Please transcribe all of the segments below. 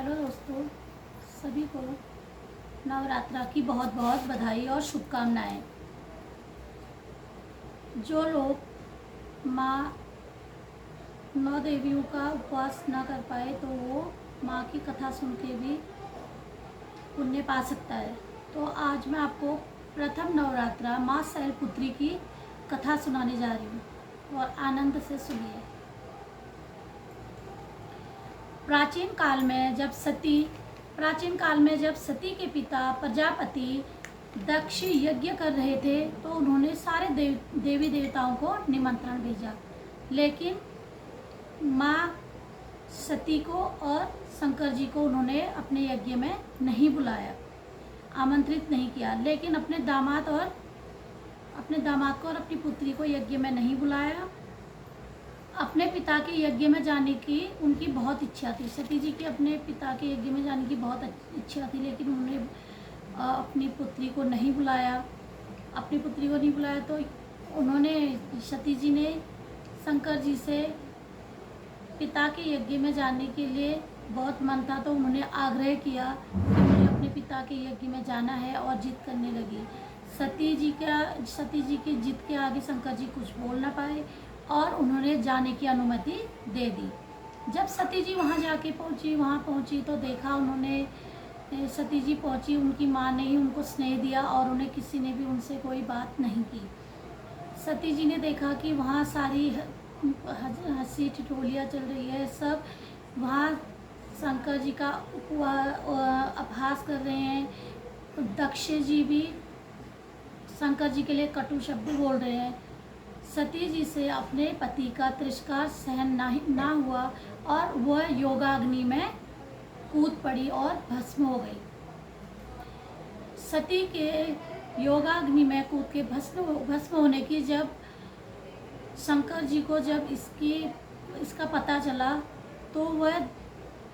Hello दोस्तों, सभी को नवरात्रा की बहुत बहुत बधाई और शुभकामनाएं। जो लोग माँ नौ देवियों का उपवास ना कर पाए तो वो माँ की कथा सुन के भी पुण्य पा सकता है। तो आज मैं आपको प्रथम नवरात्रा माँ शैलपुत्री की कथा सुनाने जा रही हूँ और आनंद से सुनिए। प्राचीन काल में जब सती के पिता प्रजापति दक्ष यज्ञ कर रहे थे तो उन्होंने सारे देवी देवताओं को निमंत्रण भेजा, लेकिन माँ सती को और शंकर जी को उन्होंने अपने यज्ञ में नहीं बुलाया, आमंत्रित नहीं किया। लेकिन अपने दामाद को और अपनी पुत्री को यज्ञ में नहीं बुलाया। अपने पिता के यज्ञ में जाने की उनकी बहुत इच्छा थी। सती जी की अपने पिता के यज्ञ में जाने की बहुत इच्छा थी, लेकिन उन्होंने अपनी पुत्री को नहीं बुलाया। तो उन्होंने सती जी ने शंकर जी से पिता के यज्ञ में जाने के लिए बहुत मन था, तो उन्होंने आग्रह किया कि मुझे अपने पिता के यज्ञ में जाना है और जिद करने लगी। सती जी की जिद के आगे शंकर जी कुछ बोल ना पाए और उन्होंने जाने की अनुमति दे दी। जब सती जी वहाँ पहुँची तो देखा उन्होंने, सती जी पहुँची, उनकी माँ ने ही उनको स्नेह दिया और उन्हें किसी ने भी उनसे कोई बात नहीं की। सती जी ने देखा कि वहाँ सारी हंसी ठिठोलियाँ चल रही है, सब वहाँ शंकर जी का अपहास कर रहे हैं। दक्ष जी भी शंकर जी के लिए कटु शब्द बोल रहे हैं। सती जी से अपने पति का तिरस्कार सहन ना हुआ और वह योगाग्नि में कूद पड़ी और भस्म हो गई। सती के योगाग्नि में कूद के भस्म होने की जब शंकर जी को इसका पता चला तो वह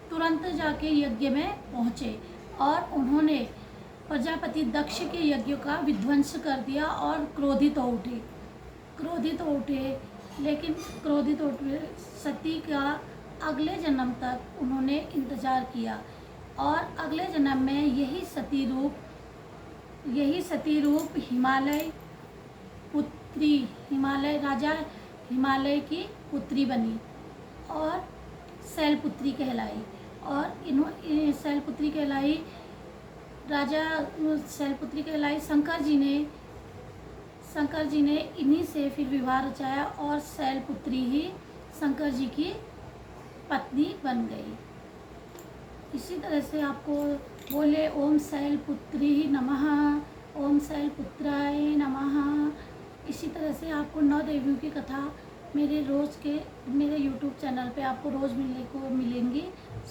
तुरंत जाके यज्ञ में पहुँचे और उन्होंने प्रजापति दक्ष के यज्ञ का विध्वंस कर दिया और क्रोधित हो उठे। सती का अगले जन्म तक उन्होंने इंतजार किया और अगले जन्म में यही सती रूप हिमालय की पुत्री बनी और शैलपुत्री कहलाई। शंकर जी ने इन्हीं से फिर विवाह रचाया और शैलपुत्री ही शंकर जी की पत्नी बन गई। इसी तरह से आपको बोले ओम शैलपुत्री नमः, ओम शैलपुत्राय नमः। इसी तरह से आपको 9 देवियों की कथा मेरे यूट्यूब चैनल पे आपको रोज़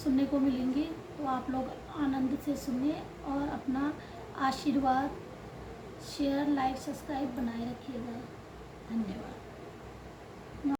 सुनने को मिलेंगी। तो आप लोग आनंद से सुनिए और अपना आशीर्वाद शेयर, लाइक, सब्सक्राइब बनाए रखिएगा। धन्यवाद।